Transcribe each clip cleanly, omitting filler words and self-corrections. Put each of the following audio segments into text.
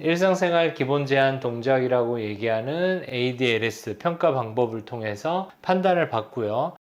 일상생활 기본 제한 동작이라고 얘기하는 ADLS 평가 방법을 통해서 판단을 받고요.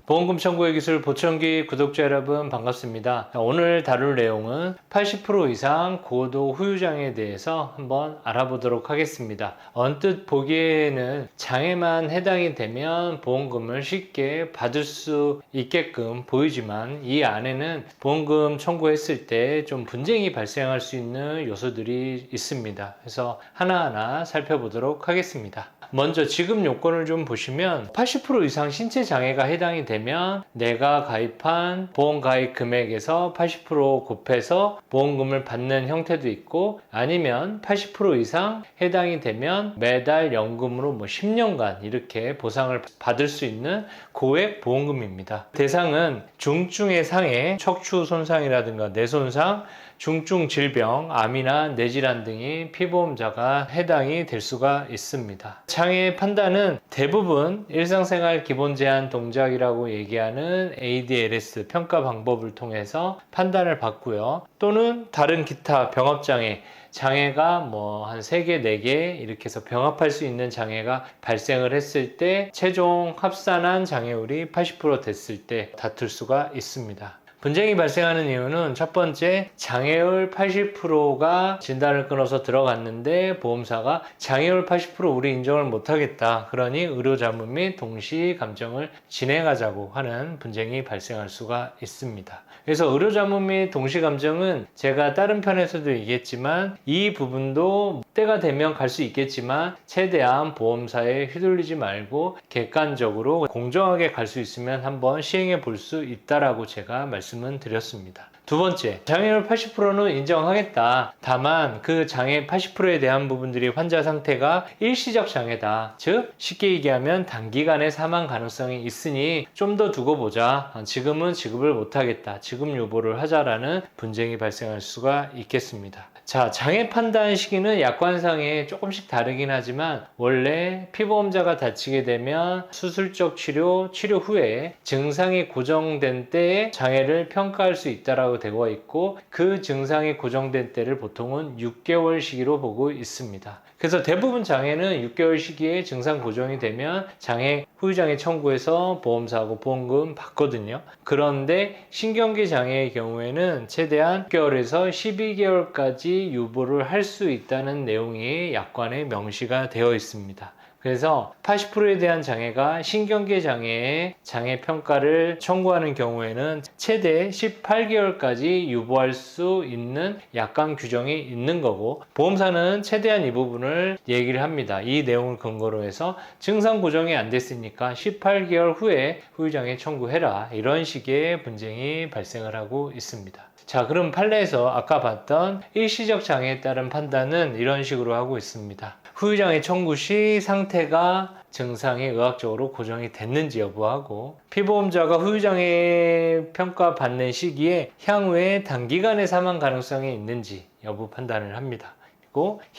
보험금 청구의 기술 보청기 구독자 여러분 반갑습니다. 오늘 다룰 내용은 80% 이상 고도 후유장애에 대해서 한번 알아보도록 하겠습니다. 언뜻 보기에는 장애만 해당이 되면 보험금을 쉽게 받을 수 있게끔 보이지만 이 안에는 보험금 청구했을 때 좀 분쟁이 발생할 수 있는 요소들이 있습니다. 그래서 하나하나 살펴보도록 하겠습니다. 먼저 지급 요건을 좀 보시면 80% 이상 신체 장애가 해당이 되면 내가 가입한 보험 가입 금액에서 80% 곱해서 보험금을 받는 형태도 있고, 아니면 80% 이상 해당이 되면 매달 연금으로 10년간 이렇게 보상을 받을 수 있는 고액 보험금입니다. 대상은 중증의 상해, 척추 손상이라든가 뇌 손상, 중증 질병, 암이나 뇌질환 등이 피보험자가 해당이 될 수가 있습니다. 장애 판단은 대부분 일상생활 기본 제한 동작이라고 얘기하는 ADLS 평가 방법을 통해서 판단을 받고요. 또는 다른 기타 병합장애, 장애가 한 3개, 4개 이렇게 해서 병합할 수 있는 장애가 발생을 했을 때 최종 합산한 장애율이 80% 됐을 때 다툴 수가 있습니다. 분쟁이 발생하는 이유는 첫 번째, 장애율 80%가 진단을 끊어서 들어갔는데 보험사가 장애율 80% 우리 인정을 못하겠다, 그러니 의료자문 및 동시 감정을 진행하자고 하는 분쟁이 발생할 수가 있습니다. 그래서 의료자문 및 동시 감정은 제가 다른 편에서도 얘기했지만 이 부분도 때가 되면 갈 수 있겠지만 최대한 보험사에 휘둘리지 말고 객관적으로 공정하게 갈 수 있으면 한번 시행해 볼 수 있다라고 제가 말씀을 드렸습니다. 두 번째, 장애율 80%는 인정하겠다. 다만 그 장애 80%에 대한 부분들이 환자 상태가 일시적 장애다. 즉 쉽게 얘기하면 단기간에 사망 가능성이 있으니 좀 더 두고 보자. 지금은 지급을 못하겠다. 지급 요구를 하자라는 분쟁이 발생할 수가 있겠습니다. 자, 장애 판단 시기는 약관상에 조금씩 다르긴 하지만 원래 피보험자가 다치게 되면 수술적 치료 후에 증상이 고정된 때에 장애를 평가할 수 있다라고 되어 있고, 그 증상이 고정된 때를 보통은 6개월 시기로 보고 있습니다. 그래서 대부분 장애는 6개월 시기에 증상 고정이 되면 장애 후유장애 청구해서 보험사하고 보험금 받거든요. 그런데 신경계 장애의 경우에는 최대한 6개월에서 12개월까지 유보를 할 수 있다는 내용이 약관에 명시가 되어 있습니다. 그래서 80%에 대한 장애가 신경계 장애의 장애 평가를 청구하는 경우에는 최대 18개월까지 유보할 수 있는 약관 규정이 있는 거고, 보험사는 최대한 이 부분을 얘기를 합니다. 이 내용을 근거로 해서 증상 고정이 안 됐으니까 18개월 후에 후유장애 청구해라, 이런 식의 분쟁이 발생을 하고 있습니다. 자, 그럼 판례에서 아까 봤던 일시적 장애에 따른 판단은 이런 식으로 하고 있습니다. 후유장애 청구 시 상태가 증상이 의학적으로 고정이 됐는지 여부하고, 피보험자가 후유장애 평가 받는 시기에 향후에 단기간에 사망 가능성이 있는지 여부 판단을 합니다.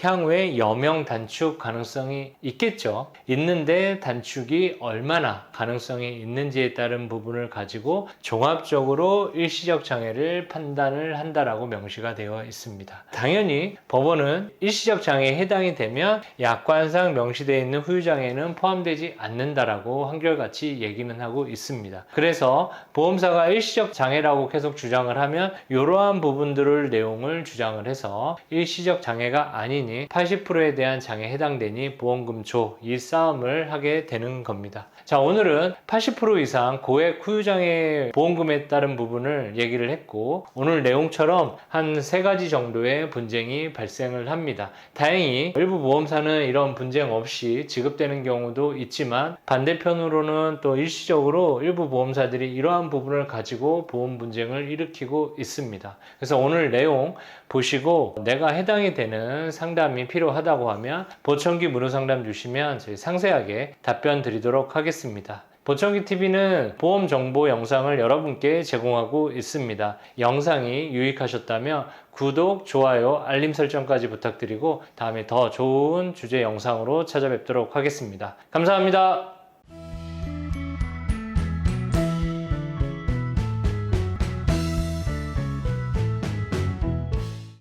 향후에 여명 단축 가능성이 있겠죠. 있는데 단축이 얼마나 가능성이 있는지에 따른 부분을 가지고 종합적으로 일시적 장애를 판단을 한다라고 명시가 되어 있습니다. 당연히 법원은 일시적 장애에 해당이 되면 약관상 명시되어 있는 후유장애는 포함되지 않는다라고 한결같이 얘기는 하고 있습니다. 그래서 보험사가 일시적 장애라고 계속 주장을 하면 이러한 부분들을 내용을 주장을 해서 일시적 장애가 아니니 80%에 대한 장애에 해당되니 보험금 줘, 이 싸움을 하게 되는 겁니다. 자, 오늘은 80% 이상 고액 후유장애 보험금에 따른 부분을 얘기를 했고, 오늘 내용처럼 한 3가지 정도의 분쟁이 발생을 합니다. 다행히 일부 보험사는 이런 분쟁 없이 지급되는 경우도 있지만, 반대편으로는 또 일시적으로 일부 보험사들이 이러한 부분을 가지고 보험 분쟁을 일으키고 있습니다. 그래서 오늘 내용 보시고 내가 해당이 되는 상담이 필요하다고 하면 보청기 무료 상담 주시면 저희 상세하게 답변 드리도록 하겠습니다. 보청기TV는 보험 정보 영상을 여러분께 제공하고 있습니다. 영상이 유익하셨다면 구독, 좋아요, 알림 설정까지 부탁드리고 다음에 더 좋은 주제 영상으로 찾아뵙도록 하겠습니다. 감사합니다.